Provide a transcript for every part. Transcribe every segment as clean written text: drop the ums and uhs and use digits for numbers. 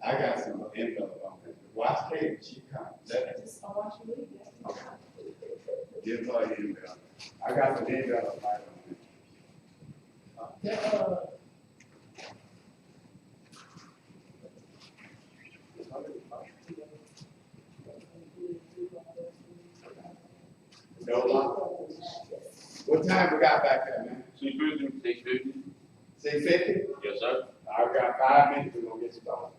I got some envelope on it. Watch Kate, she comes. Let Just, I want you to leave that. okay. Give her an envelope. I got some envelope right on it. No one? What time we got back there, man? 6:50, 6:50. 6:50? Yes, sir. I've got 5 minutes, we're gonna get started.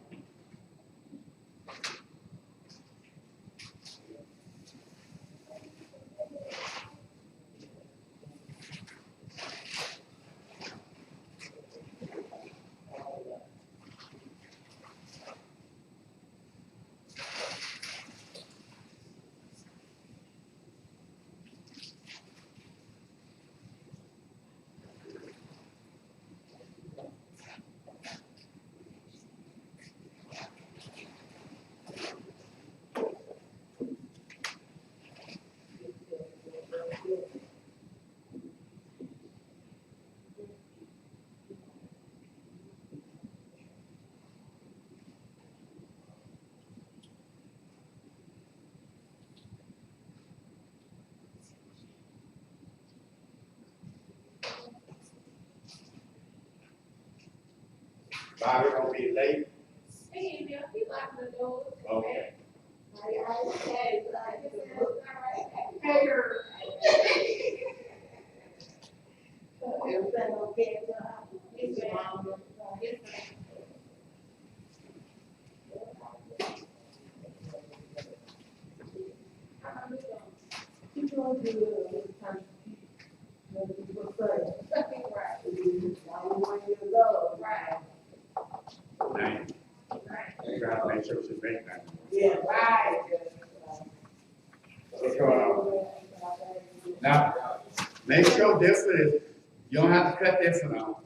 Bobby gonna be late? Hey, Bill, he locked the door. Okay. Everything okay? Yes, ma'am. Yes, ma'am. Keep on doing it. Let people say. Right, I'm 1 year old. right, Nine. right. You gotta make sure she make that. Yeah, right. What's going on? Now, make sure this is, you don't have to cut this one out.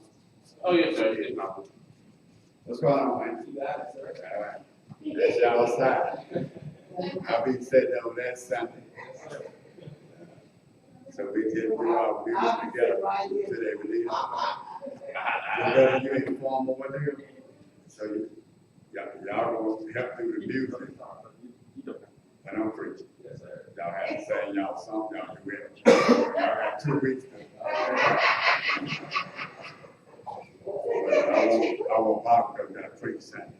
Oh, yes, sir. Yes, ma'am. What's going on, man? You got it, sir. All right. That's y'all side. I'll be sitting over there Sunday. So we just, we all be together today, we leave. So you inform over there, so you, y'all gonna help do the music. And I'm preaching. Y'all have to sing y'all song, y'all do it. Y'all got 2 weeks. I want Bob to come down and preach Sunday.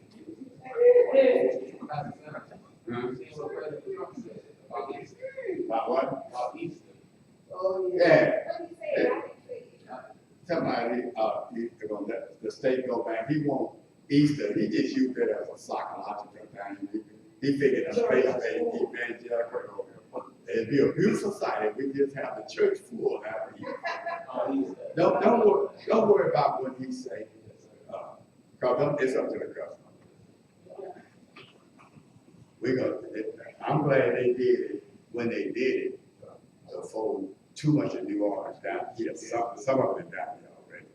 Huh? About what? Oh, Yeah. What do you say? I can see. Somebody, the state go back, he want Easter, he just used it as a psychological thing. He figured a faith, evangelical, it'd be a beautiful sight if we just have the church full after Easter. Don't worry about what he say, cause it's up to the government. I'm glad they did it when they did it, before too much of New Orleans down here, some of it down here already.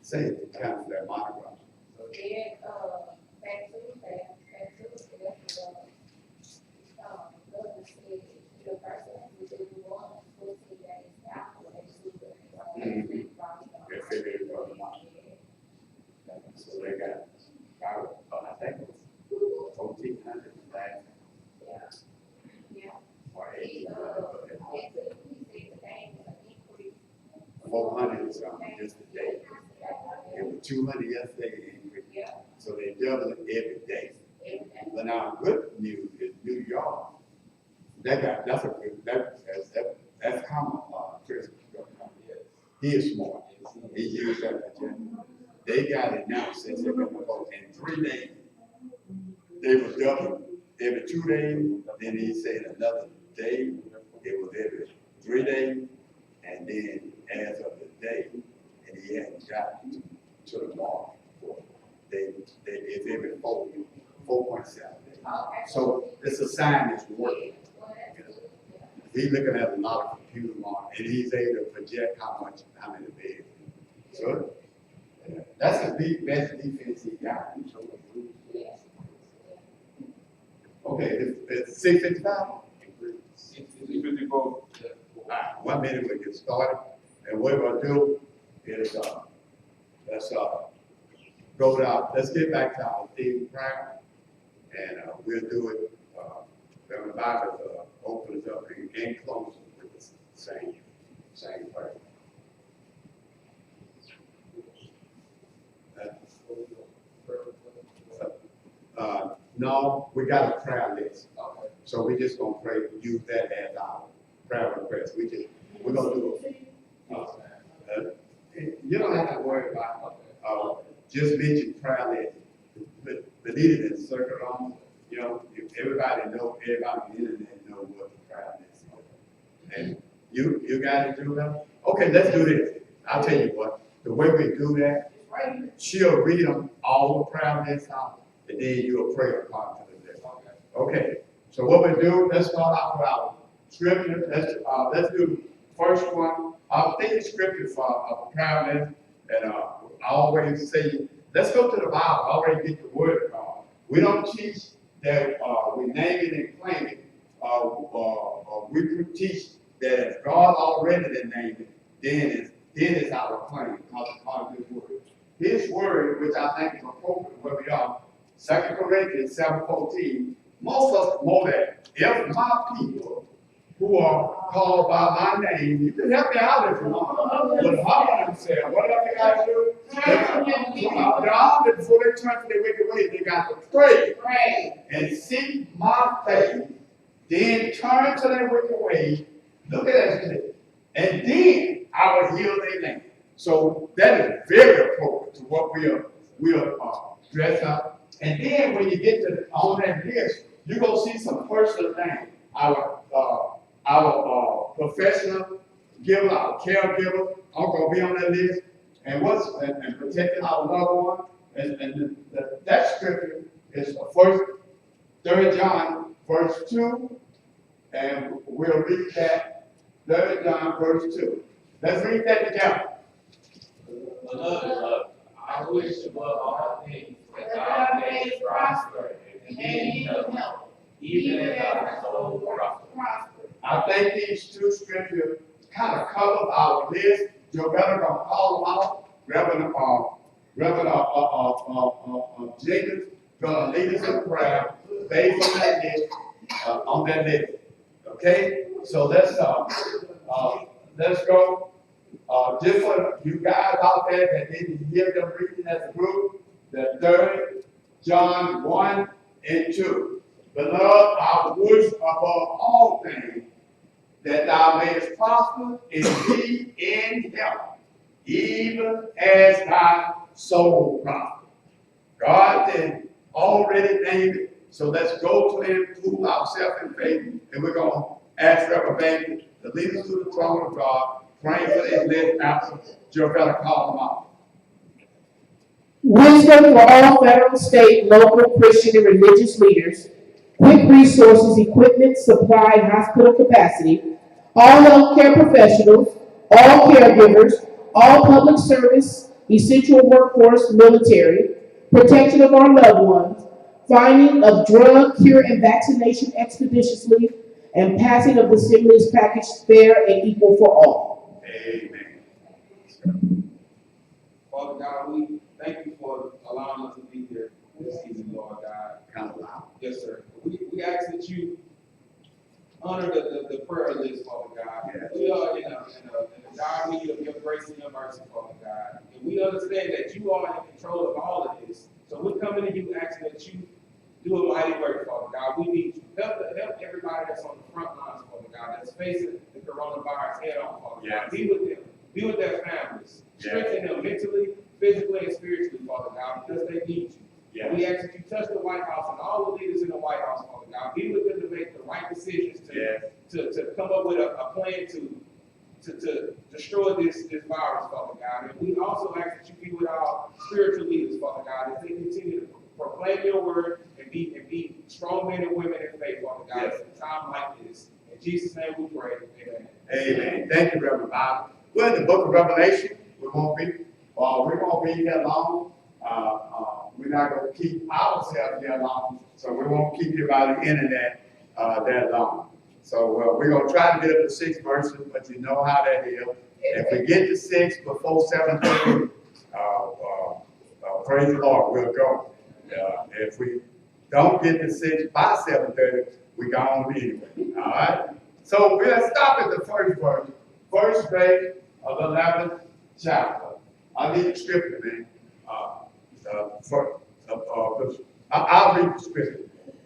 Say it, kind of that monogram. And, back to the fact, back to the fact, governor said, the person who did the 14 days after they They figured it was not. So they got, I think it was 1,400 back. Yeah. Yeah. Or He, 1,800. he said today was an increase. 400 or something just today. It was 200 yesterday. Yeah. So they double it every day. Every day. But now, good news is New York. That's a good, that's common, Chris. He is smart. He used that agenda. They got it now since they've been voting in 3 days. They were double every 2 days, then he said another day, it was every 3 days, and then as of the day, and he hadn't gotten to the mark. It's every 4.7 days. Okay. So it's a sign it's working. Well, that's good. Yeah. He's looking at a lot of computer model, and he's able to project how many beds. So, that's the best defense he got. Yes. Okay, it's 6:55. 6:54. Alright, 1 minute we get started, and what we're gonna do is, let's go down, let's get back to our theme prayer, And, we'll do it, Reverend Bible, open it up and close it with the same prayer. No, we got a prayer list. So we just gonna pray, use that as our prayer request. We're gonna do it. You don't have to worry about, just mention prayer list. But leave it in circle on, you know, if everybody on the internet know what the prayer list is. And you got to do that? Okay, let's do this. I'll tell you what, the way we do that, she'll read them all the prayer lists out, and then you'll pray according to the list. Okay, so what we do, let's start off with our scripture. Let's do the first one. I'll think of scripture for a prayer list, and I always say, let's go to the Bible. I already get the word of God. We don't teach that we name it and claim it. We teach that if God already named it, then it's our claim, because it's part of His word. His word, which I think is appropriate where we are, 2 Corinthians 7:14, most of us know that if my people who are called by my name, you can help me out if you want. But humble themselves, what do they got to do? Before they turn from their wicked ways, they got to pray and seek my face, then turn to their wicked ways. Look at that, and then I will heal their land. So that is very appropriate to what we are dressed up. And then when you get to on that list, you're gonna see some personal things. Our professional giver, our caregiver, are gonna be on that list, and protecting our loved one. And that scripture is 3 John verse 2, and we'll read that 3 John verse 2. Let's read that together. Beloved, I wish above all things that thou mayest prosper and be in health, even as thy soul prospers. I think these two scriptures kind of cover our list. You're better gonna call them out. Reverend Jenkins gonna lead us in prayer based on that list. Okay, so let's go. Just for you guys out there that didn't hear them reading as a group, the 3 John 1 and 2. Beloved, I wish above all things that thou mayest prosper and be in health, even as thy soul prospers. God then already named it, so let's go to Him, prove ourselves in faith, and we're going to ask Reverend Bailey to lead us to the throne of God, praying for this list after Joe better call them out. Wisdom for all federal, state, local, Christian, and religious leaders. Quick resources, equipment, supply, and hospital capacity. All healthcare professionals, all caregivers, all public service, essential workforce, military. Protection of our loved ones. Finding of drug, cure, and vaccination expeditiously. And passing of the stimulus package fair and equal for all. Amen. Father God, we thank you for allowing us to be here this evening, Lord God. Kind of loud. Yes, sir. We ask that you honor the prayer list, Father God. Yes. We are in a dire need of your grace and your mercy, Father God. And we understand that you are in control of all of this. So we're coming to you asking that you do a mighty work, Father God. We need you. Help everybody that's on the front lines, Father God, that's facing the coronavirus head on, Father Yes. God. Be with them. Be with their families. Strengthen them mentally, physically, and spiritually, Father God, because they need you. Yes. We ask that you touch the White House and all the leaders in the White House, Father God. Be with them to make the right decisions to come up with a plan to destroy this virus, Father God. And we also ask that you be with our spiritual leaders, Father God, as they continue to proclaim your word and be strong men and women in faith, Father God, Yes. at a time like this. In Jesus' name we pray. Amen. Amen. Thank you, Reverend Bob. We're in the book of Revelation. We won't be here long. We're not going to keep ourselves here long, so we won't keep you by the internet that long. So we're going to try to get up to 6 verses, but you know how that is. If we get to 6 before 7:30, praise the Lord, we'll go. If we don't get the six by 7:30, we gone anyway, all right? So we'll stop at the first page of the 11th chapter. I need the scripture, man. I'll read the scripture.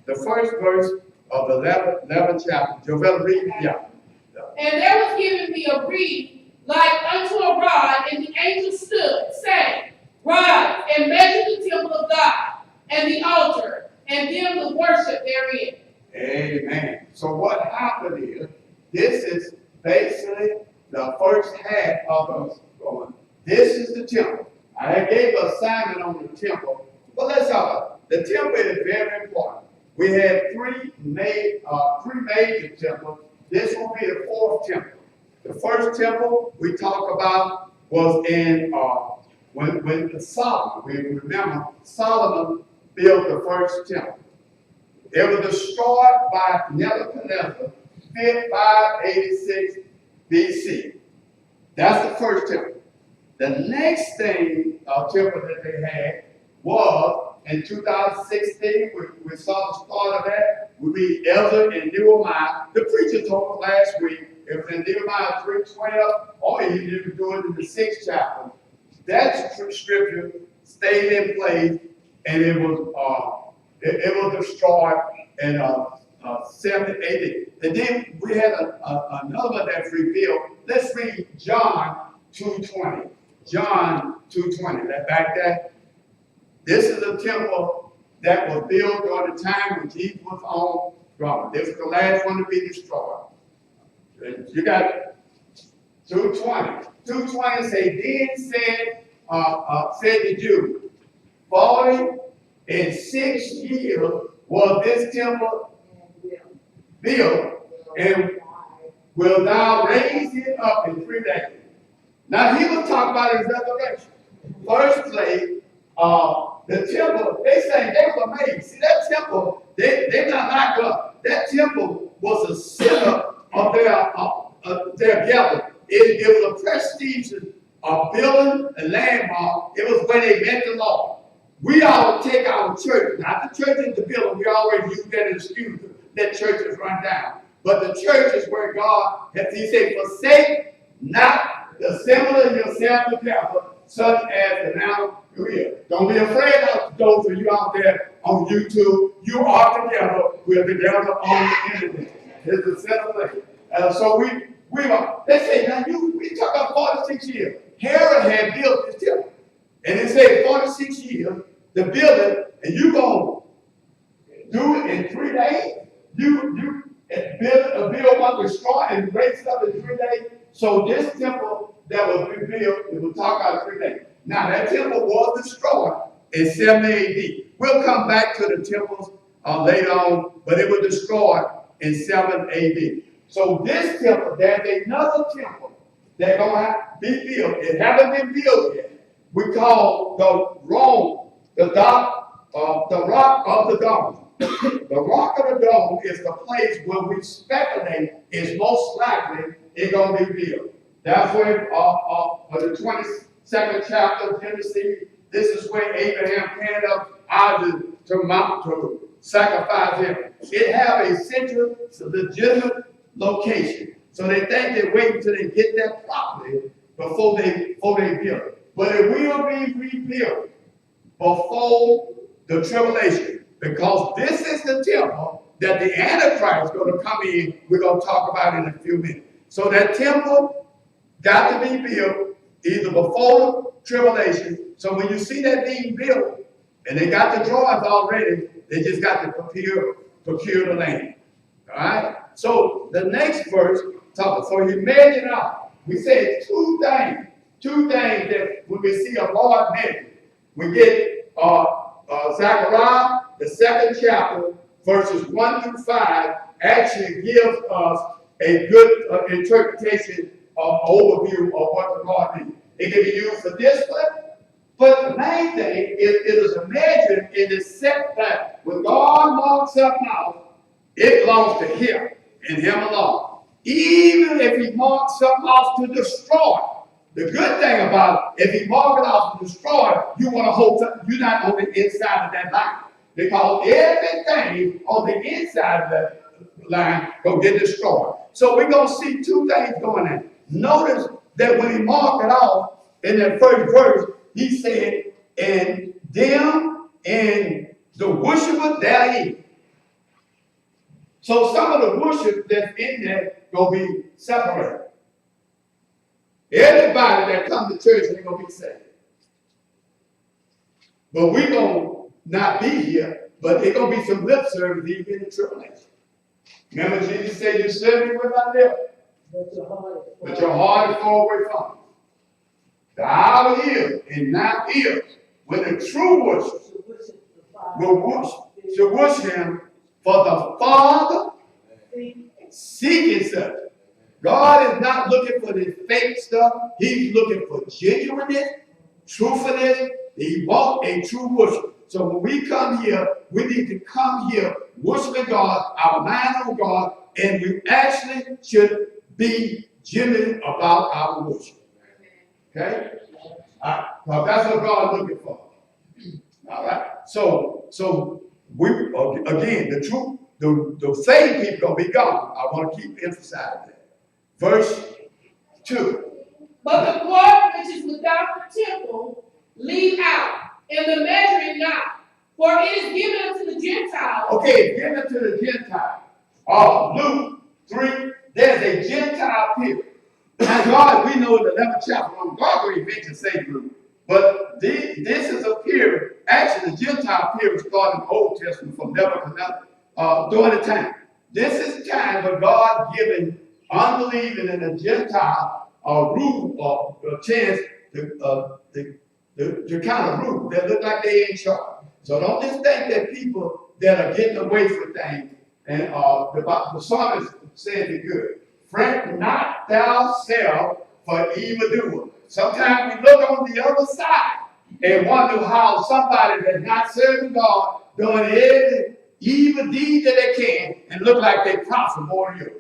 The first verse of the 11th chapter. Joel, read, yeah. And there was given me a reed like unto a rod, and the angel stood, saying, Rise and measure the temple of God, and the altar, and them that worship therein. Amen. So what happened is, this is basically the first half of us going. This is the temple. I gave an assignment on the temple, but let's talk about it. The temple is very important. We had three major temples. This will be the fourth temple. The first temple we talk about was in when Solomon. We remember Solomon built the first temple. It was destroyed by Nebuchadnezzar, 586 BC. That's the first temple. The next temple that they had was in 2016. We saw the start of that. We read Ezra and Nehemiah. The preacher told us last week, it was in Nehemiah 3:12, or you need to do it in the 6th chapter. That scripture stayed in place, and it was destroyed in 70 AD. And then we had another one that's revealed. Let's read John 2:20. John 2:20. That back there. This is a temple that was built during the time when Jesus was on throne. This is the last one to be destroyed. You got it. 2:20. 2:20 say, then said the Jews, 46 years was this temple built, and will thou raise it up in 3 days. Now he was talking about his resurrection. First place, the temple, they say they were amazed. See, that temple, they're not like us. That temple was a center of their gathering. It was a prestigious building, a landmark. It was where they met the Lord. We all take our church, not the church in the building. We always use that as excuse that churches run down. But the church is where God, as he said, forsake not the assembly of yourself together, such as the now you hear. Don't be afraid of those of you out there on YouTube. You are together. We're together on the internet. It's the center place. So we are. They say, now we talk about 46 years. Herod had built this temple. And it said 46 years to build it, and you going to do it in 3 days? You build one, destroy, and raise it up in 3 days? So this temple that was rebuilt, it will talk about 3 days. Now that temple was destroyed in 70 AD. We'll come back to the temples later on, but it was destroyed in 7 AD. So this temple, there's another temple that's going to be built. It hasn't been built yet. We call the rock of the dome. The rock of the dome is the place where we speculate is most likely it's going to be built. That's where the 22nd chapter of Genesis, this is where Abraham carried up Isaac to Mount to sacrifice him. It have a central, legitimate location. So they think they wait until they get that property before they build it. But it will be rebuilt before the tribulation, because this is the temple that the Antichrist is going to come in. We're going to talk about in a few minutes. So that temple got to be built either before the tribulation. So when you see that being built, and they got the drawings already, they just got to procure the land. All right? So the next verse, so you measure it out. We said two things that when we see a Lord measure. We get Zechariah, the 2nd chapter, verses 1 through 5, actually gives us a good interpretation overview of what the Lord means. It can be used for discipline, but the main thing is it is imagined in the set that when God marks something out, it belongs to him and him alone. Even if he marks something off to destroy, the good thing about it, if he marks it off to destroy, you want to hold something, you're not on the inside of that line. because everything on the inside of the line gonna get destroyed. So we're gonna see two things going on. Notice that when he marked it off in that first verse, he said, and them and the worshiper therein. So some of the worship that's in there gonna be separated. Everybody that comes to church ain't gonna be saved. But we're gonna not be here, but there's gonna be some lip service even in the tribulation. Remember Jesus said, you serve me with my lips, but your heart is far away from me. The hour is, and now is, when the true worship should worship him, for the Father seeking such. God is not looking for this fake stuff. He's looking for genuineness, truthfulness. He wants a true worship. So when we come here, we need to come here worshiping God, our mind on God, and we actually should be genuine about our worship. Okay? Now that's what God is looking for. All right. So we again, the truth, the saved people gonna be gone. I want to keep emphasizing that. Verse 2. But the part which is without the temple, leave out, and the measuring not, for it is given unto the Gentiles. Okay, give it to the Gentile. Luke 3, there's a Gentile period. Now, God, we know in the 11th chapter, God will eventually save Luke. But this is a period, actually, the Gentile period started in the Old Testament from Nebuchadnezzar during the time. This is time where God giving unbelieving in a Gentile rule or a chance to kind of rule. They look like they in charge. So don't just think that people that are getting away from things, and the psalmist said it good. Fret not thyself for evildoer. Sometimes we look on the other side and wonder how somebody that's not serving God doing every evil deed that they can and look like they prosper more than you.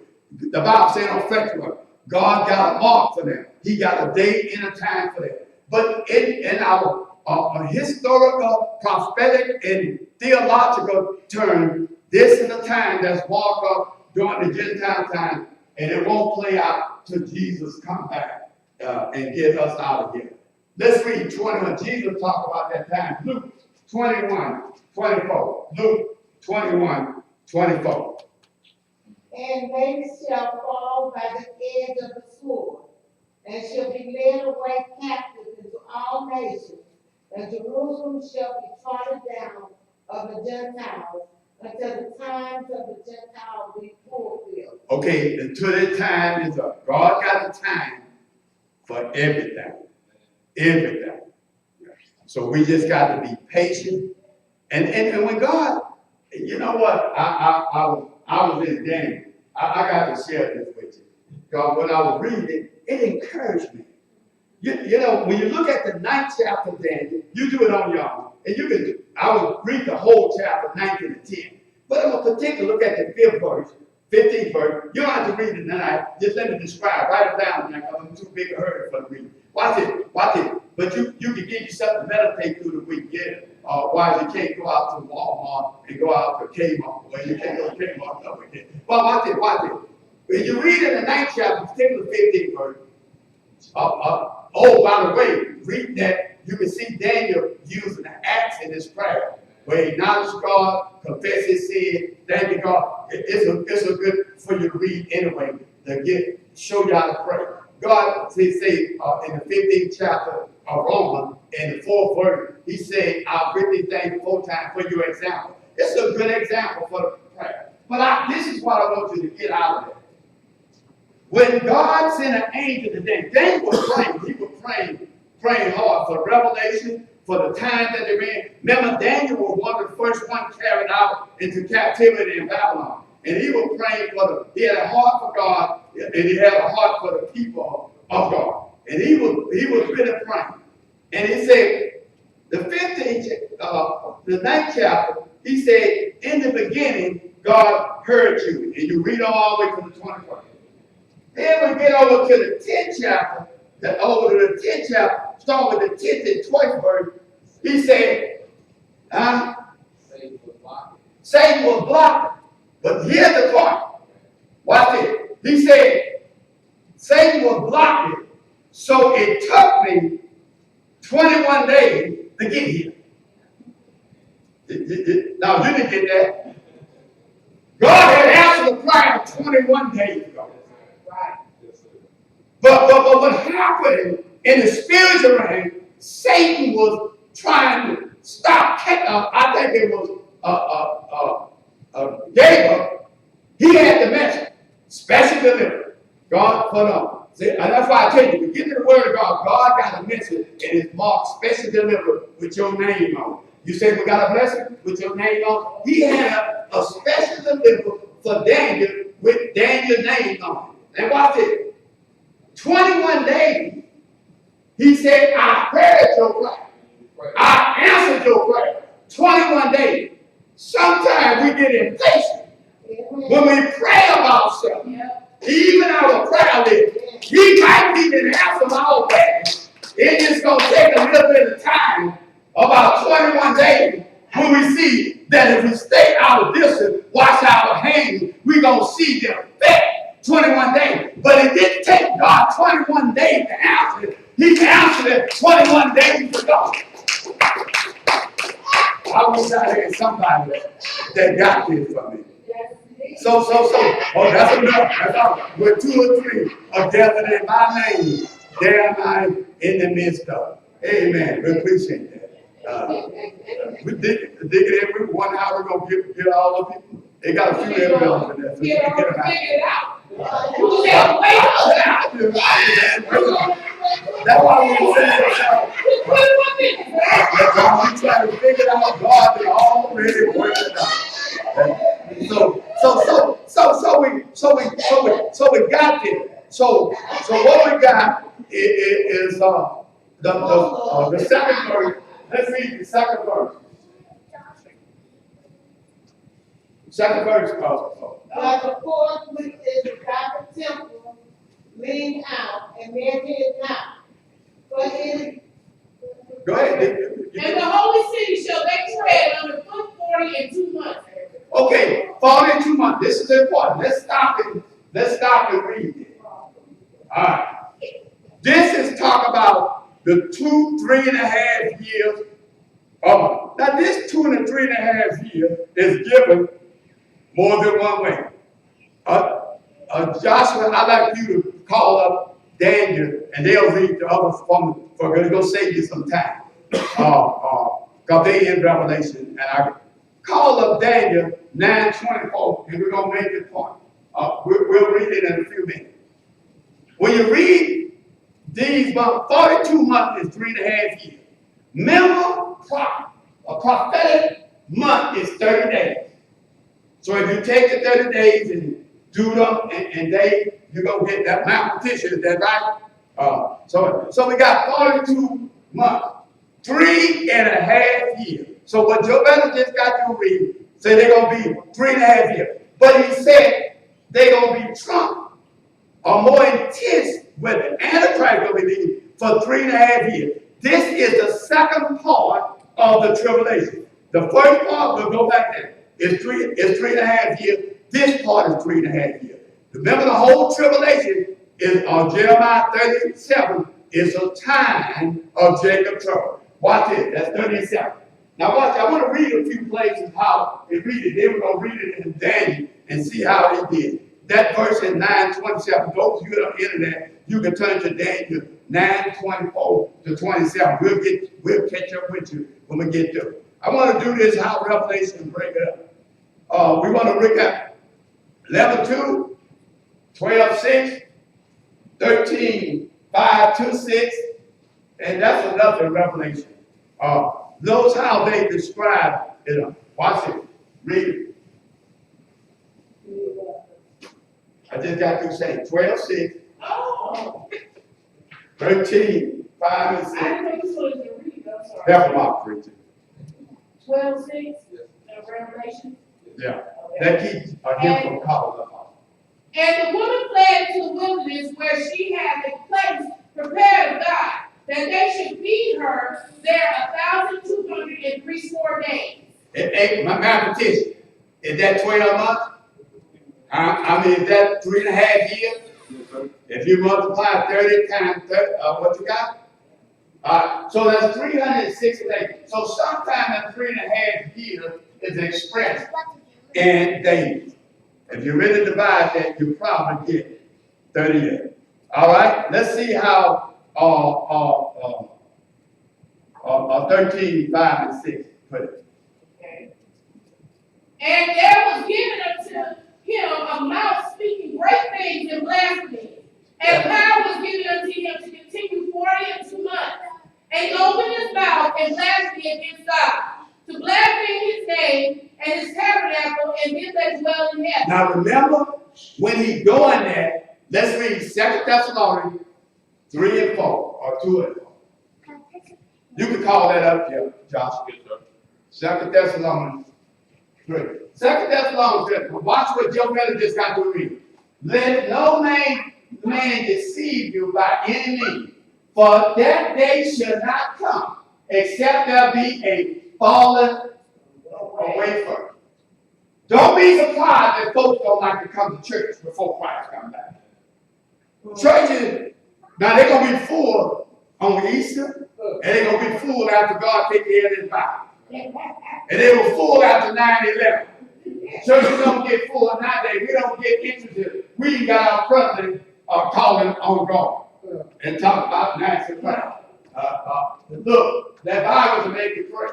The Bible said on Facebook, God got a mark for them. He got a date and a time for them. But in our historical, prophetic, and theological term, this is a time that's marked up during the Gentile time, and it won't play out till Jesus come back and get us out of here. Let's read 21. Jesus talked about that time. Luke 21:24. Luke 21:24. And they shall fall by the edge of the sword, and shall be led away captive into all nations, and Jerusalem shall be trodden down of the Gentiles until the times of the Gentiles be fulfilled. Okay, until that time is up. God got a time for everything. Everything. So we just got to be patient. And when God, you know what? I was in Daniel. I got to share this with you. God, when I was reading it encouraged me. You know, when you look at the 9th chapter of Daniel, you do it on your own. And you can I would read the whole chapter, 9 to 10. But I'm going to particularly look at the 5th verse, 15th verse. You don't have to read it tonight. Just let me describe. Write it down because I'm too big a hurry for the reading. Watch it. But you can give yourself to meditate through the week. Yeah. Why you can't go out to Walmart and go out to Kmart. Well, you can't go to Kmart. No, we can't. Well, watch it. When you read in the 9th chapter, particularly 15th verse, by the way, read that, you can see Daniel using the axe in his prayer, where he acknowledged God, confessed his sin, thank you, God. It's a good for you to read anyway, to show you how to pray. God, he said in the 15th chapter of Romans, in the 4th verse, he said, I've written these things 4 times for your example. It's a good example for the prayer. But this is what I want you to get out of it. When God sent an angel to Daniel was praying. He was praying hard for revelation, for the time that they're in. Remember, Daniel was one of the first ones carried out into captivity in Babylon. And he was praying he had a heart for God, and he had a heart for the people of God. And he was really praying. And he said, the 9th chapter, he said, in the beginning, God heard you. And you read all the way to the 21st. Then we get over to the 10th chapter, start with the 10th and 12th verse. He said, Satan was blocking. But here's the point. Watch it. He said, Satan was blocking, so it took me 21 days to get here. Now, you didn't get that. God had answered the prayer 21 days ago. Right. But what happened in the spiritual realm, Satan was trying to stop. I think it was Gabriel. He had the message, special delivery. God put on. See, and that's why I tell you, when you get to the word of God, God got a message and it's marked special delivery with your name on it. You say we got a blessing with your name on it. He had a special delivery for Daniel with Daniel's name on it. And watch it. 21 days, he said, I heard your prayer. I answered your prayer. 21 days. Sometimes we get impatient when we pray about something. Even our prayer list, he might be an answer already. It's just going to take a little bit of time, about 21 days, when we see that if we stay out of distance, wash our hands, we're going to see the effect 21 days. But it didn't take God 21 days to answer it. He answered it 21 days ago. I wish I had somebody that got this for me. So, oh, that's enough. That's all. With 2 or 3 are gathered in my name, there am I in the midst of. Amen. We appreciate that. We dig it every 1 hour. We're going to get all the people. They got a few evidence in there. So you can get them out. Figure it out. That's why we say that. That's why we try to figure it out. God is already worked it out. So we got this. So what we got is the second verse. Let's read the second verse. Second verse, But the fourth, which is without the temple, lean out and measure it not. For it Go ahead. And the holy city shall they tread under foot 40 and 2 months. Okay, 42 months. This is important. Let's stop and read it. All right. This is talk about the 3.5 years. Now this 2 and 3.5 years is given more than one way. Joshua, I'd like you to call up Daniel, and they'll read the others for it's going to save you some time. Because they in Revelation, and I call up Daniel 9:24, and we're going to make this point. We'll read it in a few minutes. When you read these months, 42 months is 3.5 years. Remember, a prophetic month is 30 days. So if you take the 30 days and do them and you're going to get that mathematician, is that right? So we got 42 months, 3.5 years. So what Joe Bennett just got to read, say they're going to be 3.5 years. But he said they're going to be Trump or more intense with the Antichrist going to be for 3.5 years. This is the second part of the tribulation. The first part, we'll go back there. It's 3.5 years. This part is 3.5 years. Remember, the whole tribulation is Jeremiah 37 is a time of Jacob's trouble. Watch it. That's 37. Now watch. I want to read a few places how they read it. Then we're going to read it in Daniel and see how they did. That verse in 9:27. Those of you on the internet, you can turn to Daniel 9:24 to 27. We'll catch up with you when we get there. I want to do this how Revelation break it up. We want to look at 11:2, 12:6, 13:5 to 6, and that's another Revelation. Notice how they describe it. Watch it. Read it. I just got to say 12:6, 13:5 and 6. I didn't know you wanted to read, I'm sorry. Help Mark preacher. 12:6 of Revelation. Yeah. That keeps him from calling up. And the woman fled into the wilderness where she had a place prepared of God, that they should feed her there 1,264 days. My mathematician. Is that 12 months? I mean, is that 3.5 years? If you multiply 30 times 30, what you got? So that's 360 days. So sometime in 3.5 years is expressed in days. If you really divide that, you probably get 38. All right, let's see how 13, 5, and 6 put it. And there was given unto him a mouth speaking great things and blasphemy. And power was given unto him to continue 42 months. And he opened his mouth and blasphemed against God, to blaspheme his name and his tabernacle and them that dwell in heaven. Now remember, when he's doing that, let's read 2 Thessalonians 3 and 4, or 2 and 4. You can call that up here, Josh. 2 Thessalonians 3. 2 Thessalonians 3. Watch what Joe Miller just got to read. Let no man deceive you by any means, for that day shall not come, except there be a falling away from it. Don't be surprised that folks don't like to come to church before Christ comes back. Churches, now they're going to be full on Easter, and they're going to be full after God take care of his body. And they were full after 9/11. Churches don't get full nowadays. We don't get interested. We ain't got our president calling on God and talk about national crime. Look, that Bible to make it pray.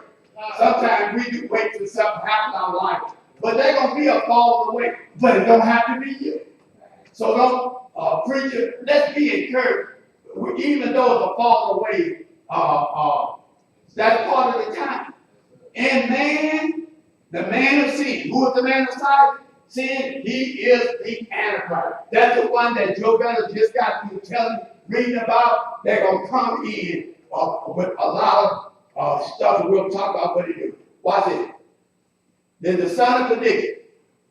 Sometimes we do wait till something happens in our life, but there's going to be a fall away. But it don't have to be you. So don't preacher. Let's be encouraged. Even though it's a fall away, that's part of the time. And man, the man of sin. Who is the man of sin? He is the Antichrist. That's the one that Joe Gunner just got through reading about. They're going to come in with a lot of stuff, and we'll talk about what he do. Watch it. Then the son of perdition,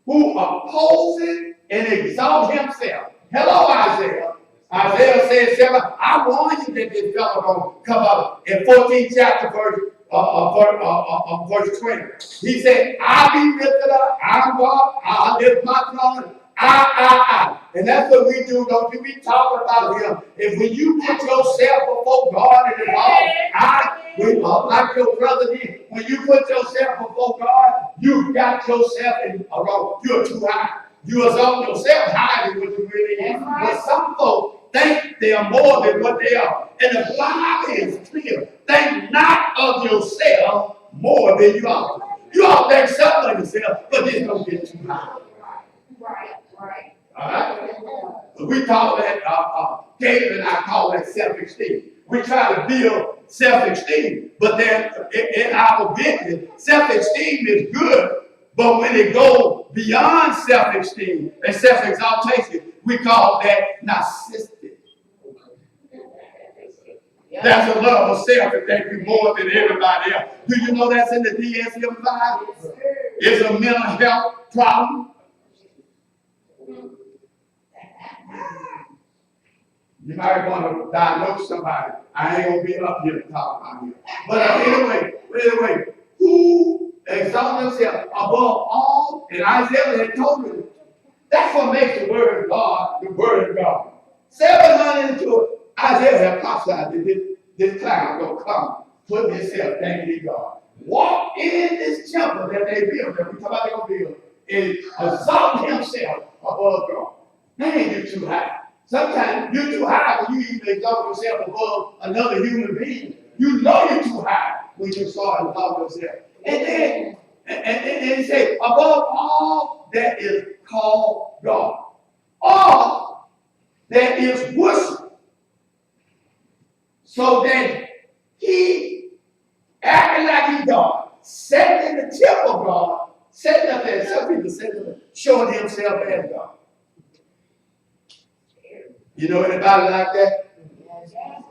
who opposes and exalts himself. Hello, Isaiah. Isaiah says, I warn you that this fellow going to come up in 14th chapter, verse 20. He said, I be lifted up, I'm God, I lift my throne, I. And that's what we do, don't you be talking about him. If when you put yourself before God and it's all like your brother did, when you put yourself before God, you got yourself in a wrong. You're too high. You exalt yourself higher than what you really is. But some folks think they are more than what they are. And the Bible is clear. Think not of yourself more than you are. You ought to think something of yourself, but this don't get too high. Right. All right? So we call that, David and I call that self-esteem. We try to build self-esteem, but then in our business, self-esteem is good, but when it goes beyond self-esteem and self-exaltation, we call that narcissistic. That's a love of self that think you more than everybody else. Do you know that's in the DSM-5? It's a mental health problem. You might want to diagnose somebody. I ain't gonna be up here to talk about him. But anyway, who exalts himself above all? And Isaiah had told me that's what makes the word of God the word of God. 700 into it. Isaiah had prophesied that this cloud gonna come, put himself, thank you, God. Walk in this temple that they built, that we talk about they're gonna build, and exalt himself above God. Man, you're too high. Sometimes you're too high when you even exalt yourself above another human being. You know you're too high when you start to exalt yourself. And then he said, above all that is called God, all that is worship, so that he acting like he's God, sitting in the temple of God, sitting up there, some people say, showing himself as God. You know anybody like that?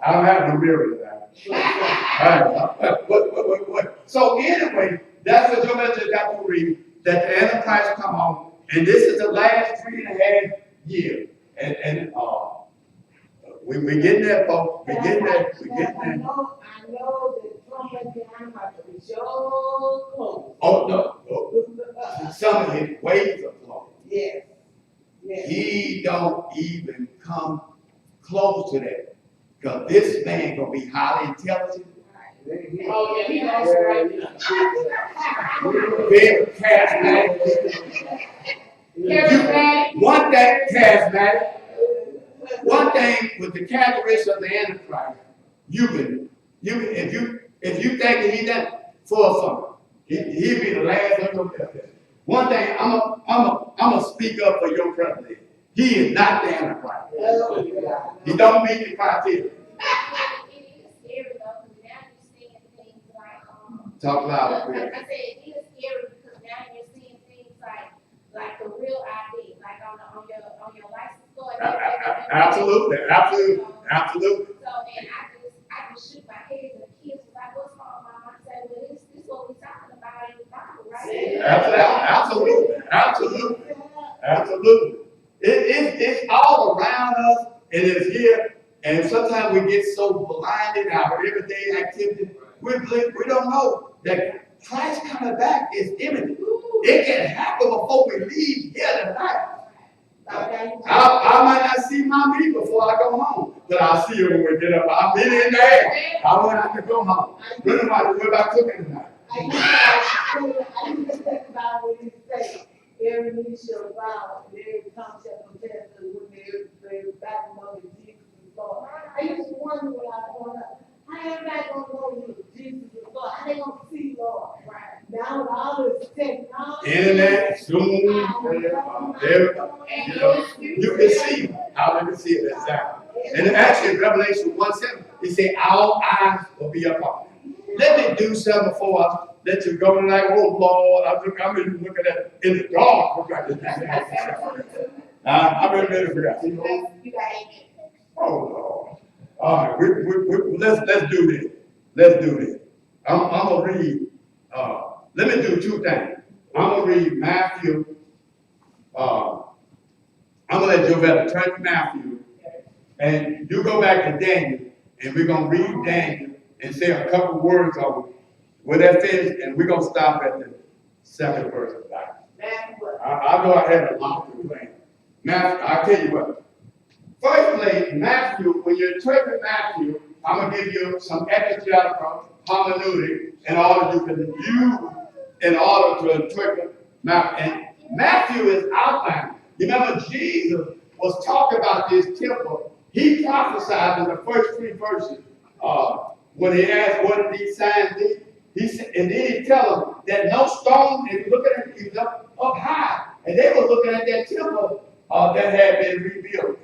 I don't have no mirror to that. What? So anyway, that's what Joe just got to read, that the Antichrist come on, and this is the last 3.5 years. And we getting there, folks. We getting there. I know that Trump and the Antichrist are so close. Oh, no. some of his ways are flawed. Yes. Yes. He don't even come close to that. Because this man gonna be highly intelligent, Oh, yeah, he knows right now. very charismatic. Charismatic. One thing, charismatic. One thing with the characteristics of the Antichrist, if you think he done for something, he'll be the last of your president. One thing, I'm a speak up for your president. He is not the Antichrist. He don't meet the criteria. It is scary though, because now you're seeing things like, Talk loud. I said, it is scary because now you're seeing things like the real ID, like on your license plate. Absolutely. So, and I just shook my head, and the kids was like, what's wrong, Mom? I said, well, this what we're talking about in the Bible, right? Absolutely. It's all around us, and it's here. And sometimes we get so blinded in our everyday activity, we don't know that Christ coming back is imminent. It can happen before we leave here tonight. I might not see my meat before I go home, but I'll see her when we get up. I'll be in there. I won't have to go home. We're about cooking tonight. I used to think about what you say. Every knee shall bow, and every tongue shall confess that when they back among the Jesus is Lord. I used to wonder when I was growing up, how everybody gonna know you Jesus is Lord? How they gonna see Lord? Right. Now with all this technology. Internet, Zoom, you can see how they can see it exactly. And actually, in Revelation 1:7, it said, "Our eyes will be upon you." Let me do something before I let you go tonight. Oh Lord, I'm even looking at in the dark. I'm in the middle. Oh Lord. All right, let's do this. Let's do this. I'm gonna read. Let me do two things. I'm gonna read Matthew. I'm gonna let Jovetta turn to Matthew, and you go back to Daniel, and we're gonna read Daniel and say a couple words of it. When that finished, and we're gonna stop at the second verse of that. I'll go ahead and launch the plane. Matthew, I'll tell you what. Firstly, Matthew, when you interpret Matthew, I'm gonna give you some exegetical hermeneutic in order you can use in order to interpret Matthew. And Matthew is outlining. You remember Jesus was talking about this temple. He prophesied in the first three verses when he asked what did these signs be. He said, and then he tell them that no stone, if you look at it, he's up high. And they were looking at that temple that had been rebuilt.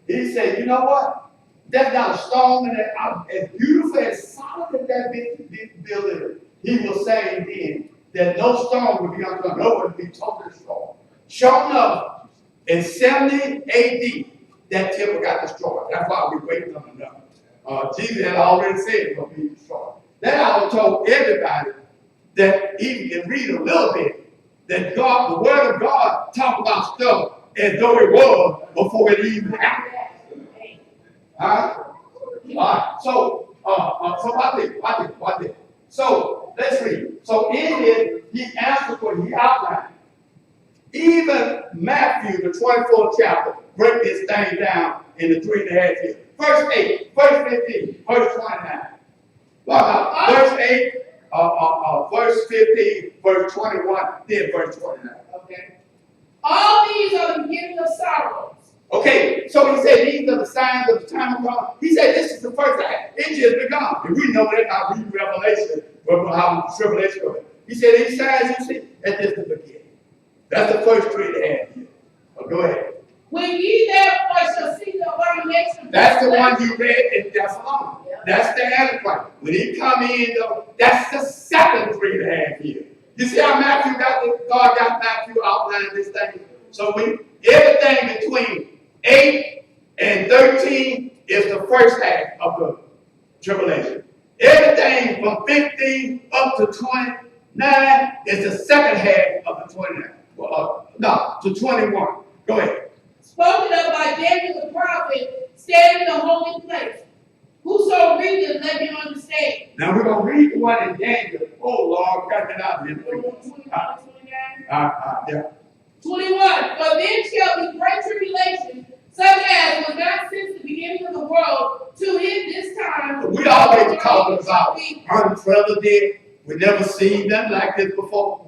He said, you know what? There's not a stone in it. As beautiful and solid as that big building. He was saying then that no stone would be undone. No one would be totally destroyed. Sure enough, in 70 AD, that temple got destroyed. That's why we're waiting on another. Jesus had already said it would be destroyed. Then I was told everybody that even can read a little bit, that God, the word of God, talk about stuff as though it was before it even happened. All right. So watch this. So let's read. So in this, he answered what he outlined. Even Matthew, the 24th chapter, break this thing down into 3.5 years. Verse 8, verse 15, verse 29. Verse 8, verse 15, verse 21, then verse 29. Okay. All these are the beginning of sorrows. Okay, so he said these are the signs of the time of God. He said this is the first act. It just begun. And we know that I read Revelation, but how tribulation goes. He said these signs you see, that's just the beginning. That's the first 3.5 years. Oh, go ahead. When ye therefore shall see the ordination. That's the one you read in Thessalonians. That's the Antichrist. When he come in, though, that's the second 3.5 years. You see how Matthew God got Matthew outlining this thing? So everything between 8 and 13 is the first half of the tribulation. Everything from 15 up to 29 is the second half of the 29. To 21. Go ahead. Spoken of by Daniel the prophet, standing in the holy place. Whoso readeth, let him understand. Now we're going to read the one in Daniel. Oh, Lord, got it out here. Yeah. 21, for then shall be great tribulation, such as was not since the beginning of the world to this time. We always talking about unprecedented. We never seen nothing like this before.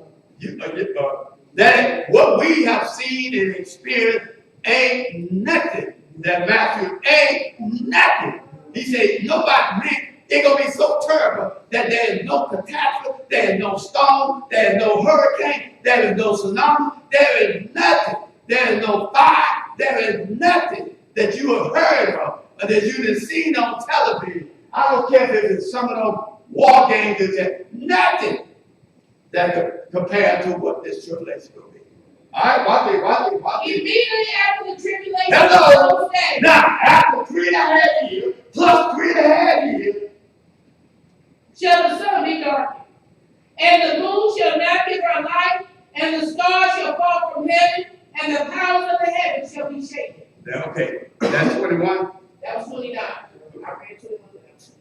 That what we have seen and experienced ain't nothing. That Matthew ain't nothing. He said, nobody, man, it's gonna be so terrible that there is no catastrophe, there is no storm, there is no hurricane, there is no tsunami, there is nothing. There is no fire, there is nothing that you have heard of or that you have seen on television. I don't care if it's some of those war games, nothing that compared to what this tribulation will be. All right, watch it. Immediately after the tribulation, Hello. those days, Now, after 3.5 years, plus 3.5 years, shall the sun be darkened, and the moon shall not give her light, and the stars shall fall from heaven, and the powers of the heavens shall be shaken. okay, that's 21. That was 29. I read 21.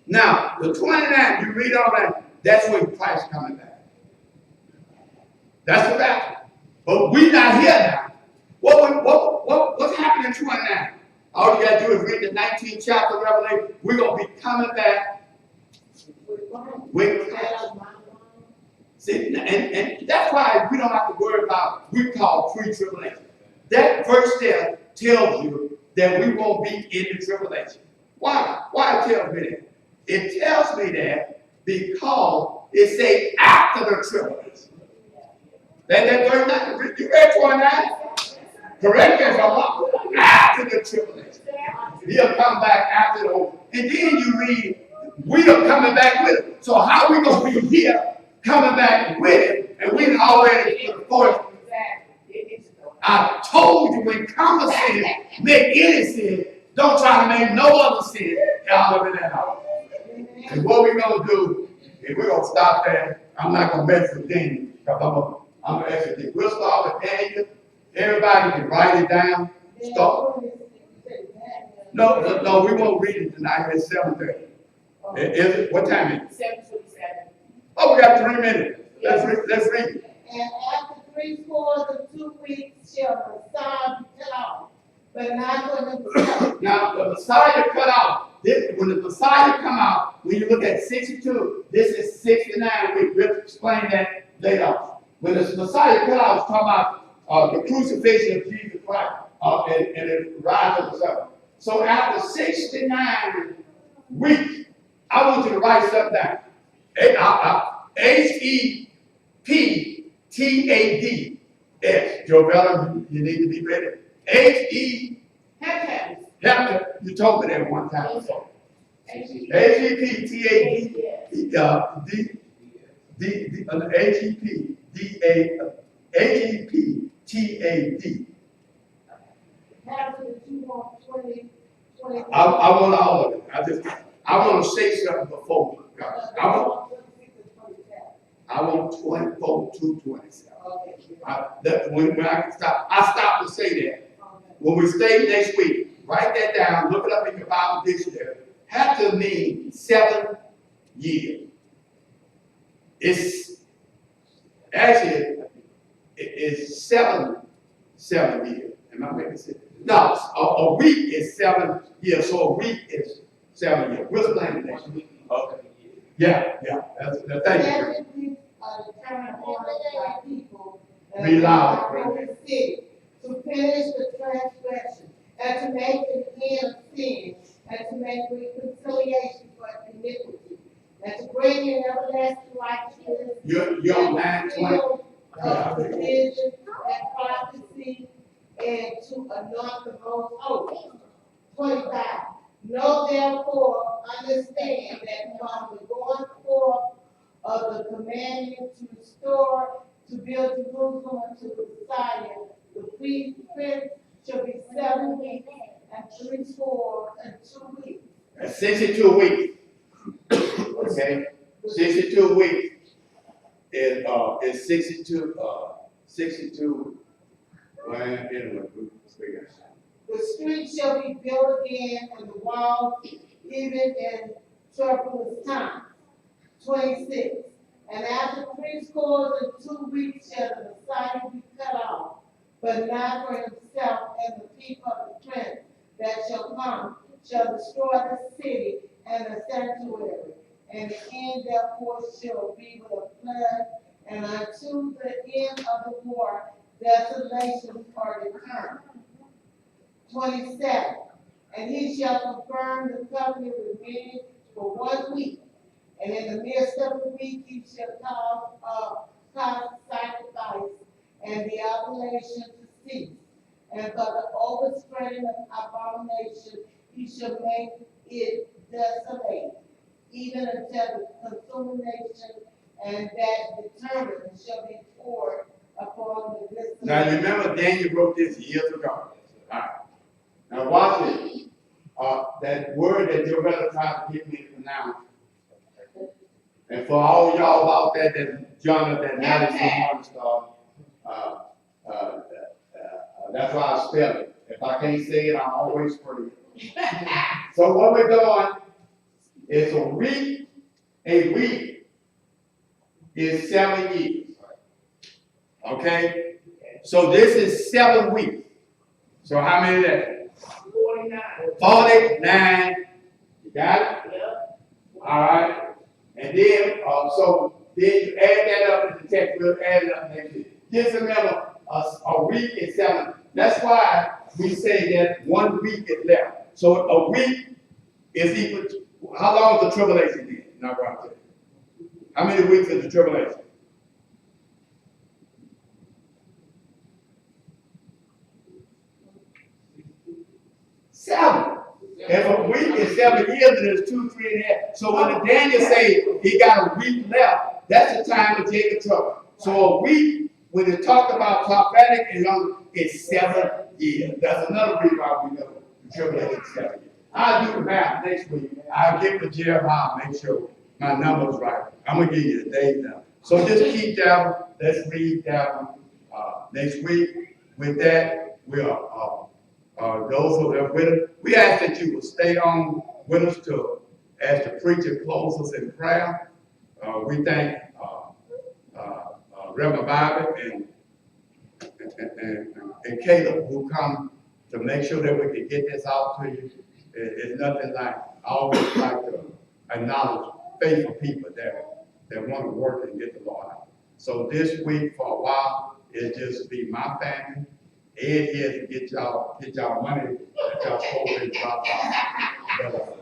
Now, the 29, you read all that, that's when Christ coming back. That's the battle. But we not here now. What's happening in 29? All you gotta do is read the 19th chapter of Revelation. We're gonna be coming back with Christ. See, and that's why we don't have to worry about we call pre-tribulation. That verse there tells you that we won't be in the tribulation. Why? Why it tells me that? It tells me that because it says after the tribulation. That verse 9, you read 29? Correct me if I'm wrong. After the tribulation. He'll come back after the whole. And then you read, we are coming back with him. So how we gonna be here coming back with him? And we already for the fourth. I told you when common sin make any sin, don't try to make no other sin. Y'all live that out. And what we gonna do is we're gonna stop there. I'm not gonna mess with Daniel because I'm gonna ask you. We'll start with Daniel. Everybody can write it down. Stop. No, we won't read it tonight. It's 7:30. Is it? What time is it? 7:27. Oh, we got 3 minutes. Let's read it. And after 3/4 weeks shall the sun be cut off, but not for himself. Now, the Messiah cut off. When the Messiah come out, when you look at 62, this is 69 weeks. We'll explain that later. When the Messiah cut off, it's talking about the crucifixion of Jesus Christ and the rise of the sun. So after 69 weeks, I want you to write something down. HEPTADS. Joe Bella, you need to be ready. Hepta, you told me that one time before. HEPTAD. After the 2020. I want all of it. I want to say something before. I want 24 to 27. When I can stop, I stop to say that. When we stay next week, write that down, look it up in your Bible dictionary. Have to mean 7 years. It's actually it's 7 years. Am I making sense? No, a week is 7 years, so a week is 7 years. We'll explain it next week. Okay. Yeah. That's thank you. 7 weeks are determined by people. Be loud. To finish the transgression, and to make an end of sin, and to make reconciliation for iniquity, and to bring in everlasting righteousness. You're on 9:20. Of provision and prophecy, and to anoint the most holy. 25. Know therefore, understand that from the going forth of the commandment to restore, to build Jerusalem unto the Messiah, the prince shall be 7 weeks and 3/4 and 2 weeks. That's 62 weeks. Okay, 62 weeks is 62. Well, anyway, figure. The street shall be built again, and the walls even in troublous times. 26. And after 3 scores and 2 weeks shall the Messiah be but not for himself and the people of the prince that shall come, shall destroy the city and the sanctuary. And the end therefore shall be with a flood, and unto the end of the war, desolation are returned. 27. And he shall confirm the covenant with many for 1 week. And in the midst of the week, he shall cause sacrifice and the oblation to cease. And for the overspreading of abomination, he shall make it desolate, even until the consummation, and that determined shall be poured upon the desolation. Now, you remember Daniel wrote this years ago. All right. Now, watch it. That word that your brother tried to get me to pronounce. And for all y'all out there that Jonathan Madison star, that's why I spell it. If I can't say it, I'm always free. So what we're doing is a week is 7 years. Okay? So this is 7 weeks. So how many is that? 49. You got it? All right. And then, then you add that up in the text. We'll add it up next week. Just remember, a week is 7. That's why we say that 1 week is left. So a week is equal to, how long is the tribulation then? Not what I'm saying. How many weeks is the tribulation? Seven. If a week is 7 years, then it's 2, 3 and a half. So when Daniel say he got a week left, that's the time to take the trouble. So a week, when it's talked about prophetic, it's 7 years. That's another reason why we know the tribulation is 7 years. I'll do the math next week. I'll get with Jeremiah, make sure my number's right. I'm gonna give you the days now. So just keep down. Let's read down next week. With that, we'll those who are with us, we ask that you will stay on with us as the preacher closes in prayer. We thank Reverend Bobby and Caleb who come to make sure that we can get this out to you. It's nothing like, I always like to acknowledge faithful people that want to work and get the Lord out. So this week for a while, it'll just be my family. Ed here to get y'all money that y'all supposed to drop off.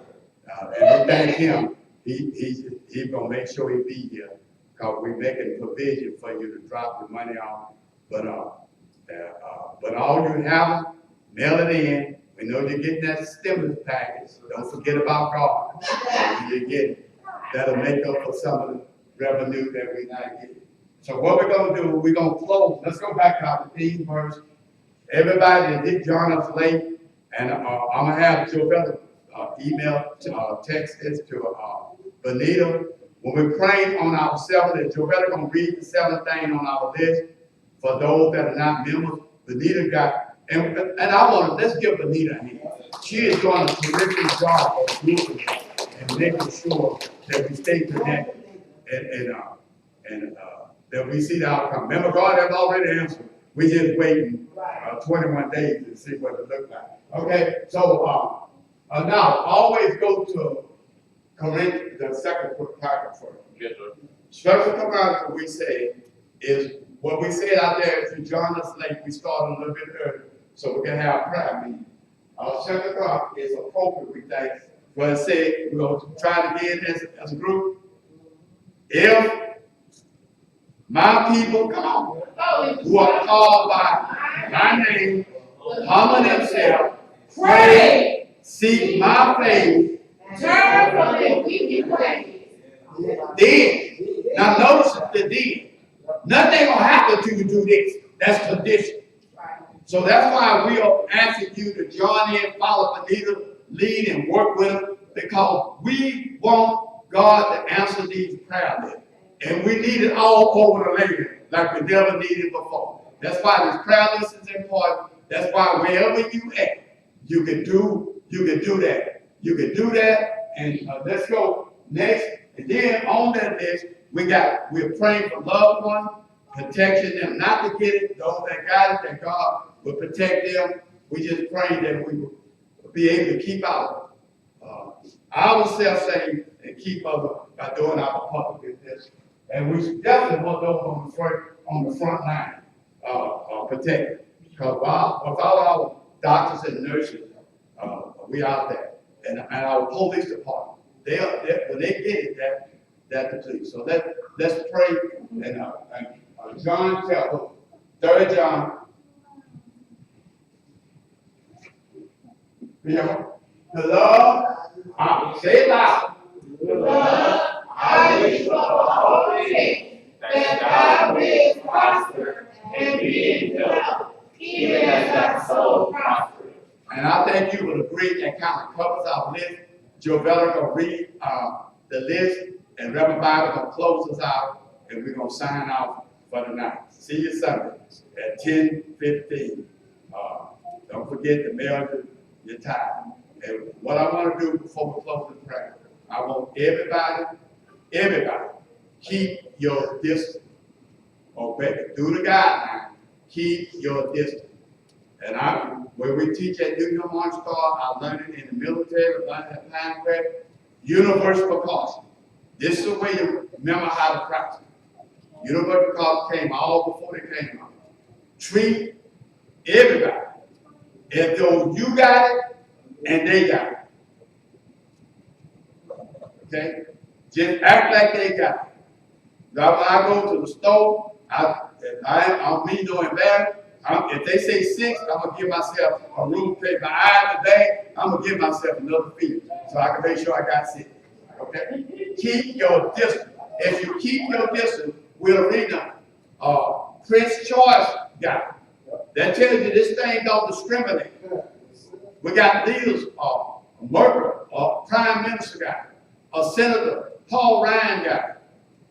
And we thank him. He's gonna make sure he be here because we're making provision for you to drop the money off. But all you have, mail it in. We know you're getting that stimulus package. Don't forget about God. You get it. That'll make up for some of the revenue that we're not getting. So what we're gonna do, we're gonna close. Let's go back to our theme verse. Everybody that did join us late, and I'm gonna have Joe Bella text this to Benita. When we're praying on our 7, and Joe Bella gonna read the 7 thing on our list for those that are not members. Benita got, and let's give Benita a hand. She is doing a terrific job of doing and making sure that we stay connected and that we see the outcome. Remember, God has already answered. We just waiting 21 days to see what it looks like. Okay, so now always go to Corinthians, the second paragraph first. Yes, sir. Special paragraph we say is what we said out there. If you join us late, we started a little bit early so we can have a prayer meeting. 7 o'clock is appropriate, we think. But say we're going to try to get this as a group. If my people, come on, who are called by my name, humble themselves, pray, seek my face, turn from their wicked ways. then, now notice the then. Nothing gonna happen till you do this. That's condition. So that's why we are asking you to join in, follow Benita, lead and work with them, because we want God to answer these prayers. And we need it all over the land, like we never needed before. That's why this prayer list is important. That's why wherever you at, you can do that. You can do that, and let's go next. And then on that list, we're praying for loved ones. protection them, not to get it, those that got it, that God will protect them. We just pray that we will be able to keep ourselves safe and keep others by doing our public business. And we definitely want those on the front line, protected. Because without our doctors and nurses, we out there. And our police department, when they get it, that's the police. So let's pray. And John chapter 3 John. The love, say it loud. The love I wish for all men, that thou mayest prosper and be in health, even as thy soul prospers. And I thank you for the great that kind of covers our list. Jovella gonna read the list, and Reverend Bible gonna close us out, and we're gonna sign off for the night. See you Sunday at 10:15. Don't forget to mail your time. And what I want to do before we close the prayer, I want everybody, keep your distance. Okay, do the guideline, keep your distance. And when we teach at New York Star, I learned it in the military, I learned it at Pine Creek, universal precaution. This is the way you remember how to practice. Universal precaution came all before they came out. Treat everybody as though you got it and they got it. Okay? Just act like they got it. Now, when I go to the store, I'm me no embarrassed. If they say 6, I'm gonna give myself a room to take my eye in the bag. I'm gonna give myself another feed so I can make sure I got 6. Okay? Keep your distance. If you keep your distance, we'll read them. Prince Charles got it. That tells you this thing don't discriminate. We got leaders, Merkel, Prime Minister got it. Senator Paul Ryan got it.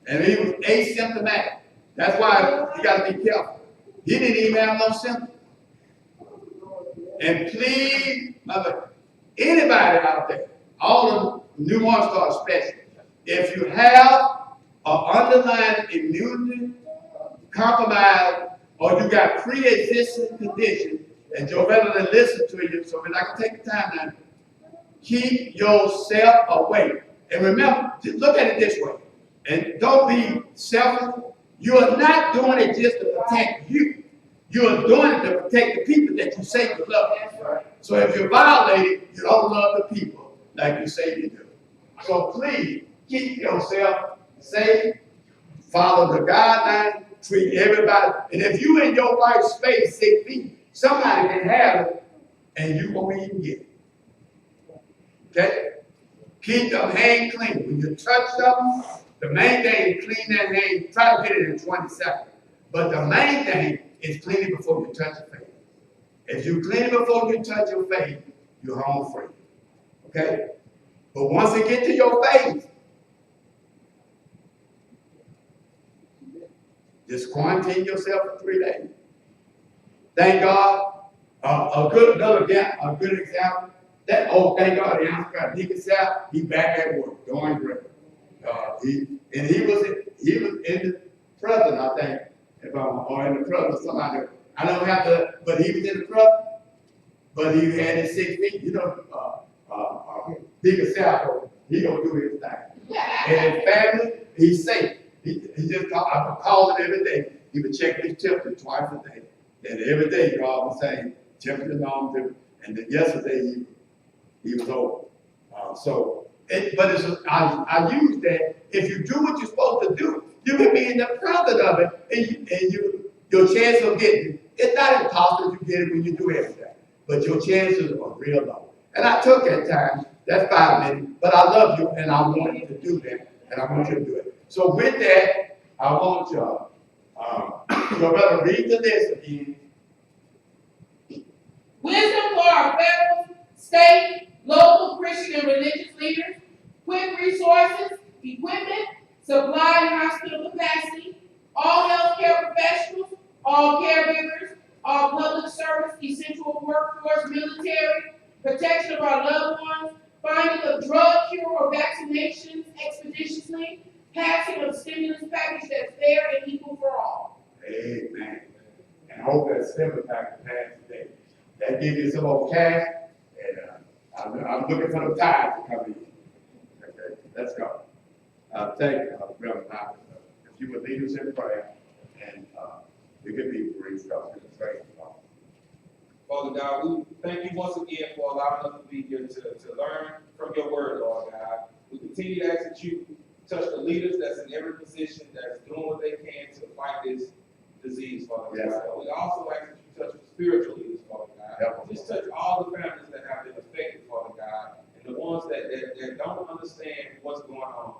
And he was asymptomatic. That's why you got to be careful. He didn't even have no symptoms. And please, anybody out there, all of New Star especially, if you have an underlying immunity compromise or you got pre-existing condition, and Jovella will listen to you, so we're not going to take the time now. Keep yourself away. And remember, just look at it this way. And don't be selfish. You are not doing it just to protect you. You are doing it to protect the people that you say you love. So if you violate it, you don't love the people like you say you do. So please, keep yourself safe. Follow the guidelines. Treat everybody. And if you in your right space, 6 feet, somebody can have it, and you won't even get it. Okay? Keep them hands clean. When you touch something, the main thing is clean that hand. Try to get it in 20 seconds. But the main thing is clean it before you touch your face. If you clean it before you touch your face, you're home free. Okay? But once it gets to your face, just quarantine yourself for 3 days. Thank God. A good example. Thank God, the answer. He can say he back at work, doing great. He was in the present, I think, or in the present of somebody. I don't have to, but he was in the present. But he had his 6 feet. You know, he can say he gonna do his thing. And his family, he's safe. He just I would call it every day. He would check his temperature twice a day. And every day, God was saying, temperature normal. And then yesterday, he was over. I use that. If you do what you're supposed to do, you can be in the present of it, and your chance of getting it. It's not impossible to get it when you do everything, but your chances are real low. And I took that time. That's 5 minutes, but I love you, and I want you to do that, and I want you to do it. So with that, I want y'all. You're going to read the list again. Wisdom for our federal, state, local Christian and religious leaders, quick resources, equipment, supply and hospital capacity, all healthcare professionals, all caregivers, all public service, essential workforce, military, protection of our loved ones, finding of drug cure or vaccinations expeditiously, passing of stimulus package that's fair and equal for all. Amen. And I hope that stimulus package passed today. That give you some more cash, and I'm looking for the tithes to come in. Okay, let's go. Thank you, Reverend Hopkins. If you would lead us in prayer, and you can be brief, because it's great. Father God, we thank you once again for allowing us to be here to learn from your word, Lord God. We continue to ask that you touch the leaders that's in every position, that's doing what they can to fight this disease, Father Yes. God. We also ask that you touch the spiritual leaders, Father God. Yep. Just touch all the families that have been affected, Father God, and the ones that don't understand what's going on.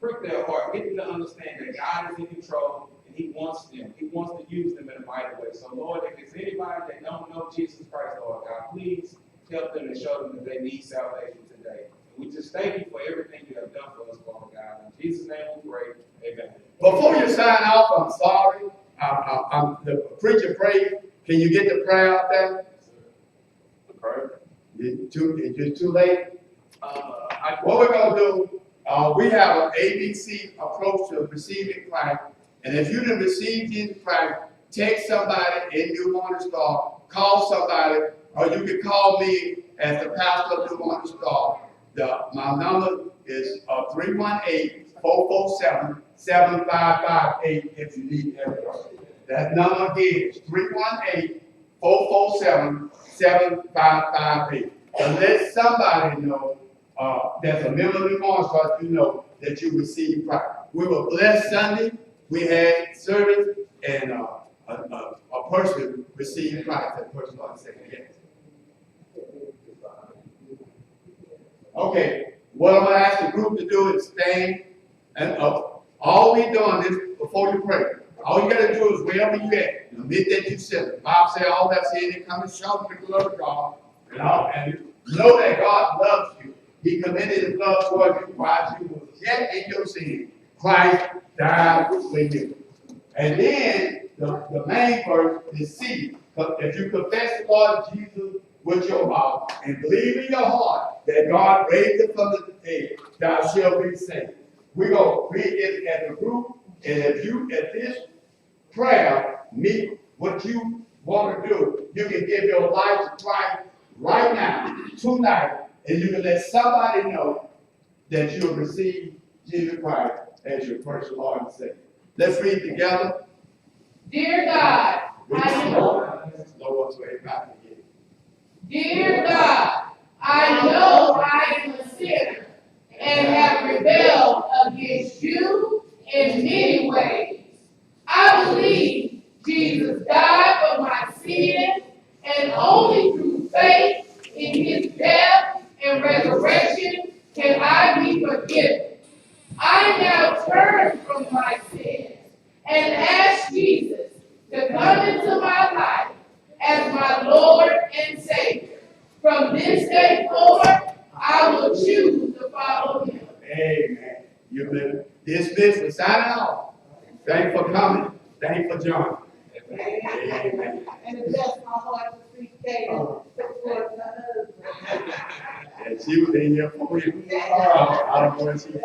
Prick their heart, get them to understand that God is in control, and He wants them. He wants to use them in a mighty way. So, Lord, if there's anybody that don't know Jesus Christ, Lord God, please help them and show them that they need salvation today. And we just thank you for everything you have done for us, Father God. In Jesus' name we pray. Amen. Before you sign off, I'm sorry. The preacher prayed. Can you get the prayer out there? It's too late. What we're gonna do? We have an ABC approach to receiving Christ, and if you didn't receive Jesus Christ, text somebody in New Morning Star, call somebody, or you can call me as the pastor of New Morning Star. My number is 318-447-7558 if you need help. That number again is 318-447-7558. And let somebody know that's a member of the Morning Star, you know that you received Christ. We were blessed Sunday. We had service, and a person received Christ. That person ought to say yes. Okay, what I'm going to ask the group to do is stand, and all we doing is, before you pray, all you got to do is wherever you at, admit that you sin. The Bible says all that sin, they come and show the love of God, and know that God loves you. He committed His love towards you while you were yet in your sin. Christ died for you. And then the main verse is see. If you confess the Lord Jesus with your mouth and believe in your heart that God raised Him from the dead, thou shalt be saved. We're going to read it as a group, and if you, at this prayer, meet what you want to do, you can give your life to Christ right now, tonight, and you can let somebody know that you have received Jesus Christ as your personal Lord and Savior. Let's read together. Dear God, I know. Lord, so everybody can get it. Dear God, I know I am a sinner and have rebelled against you in many ways. I believe Jesus died for my sins, and only through faith in His death and resurrection can I be forgiven. I now turn from my sins and ask Jesus to come into my life as my Lord and Savior. From this day forward, I will choose to follow Him. Amen. You've been dismissed and signing off. Thank you for coming. Thank you for joining. Amen. And it bless my heart to see Katie towards her husband. And she was in here for you. I don't know when she was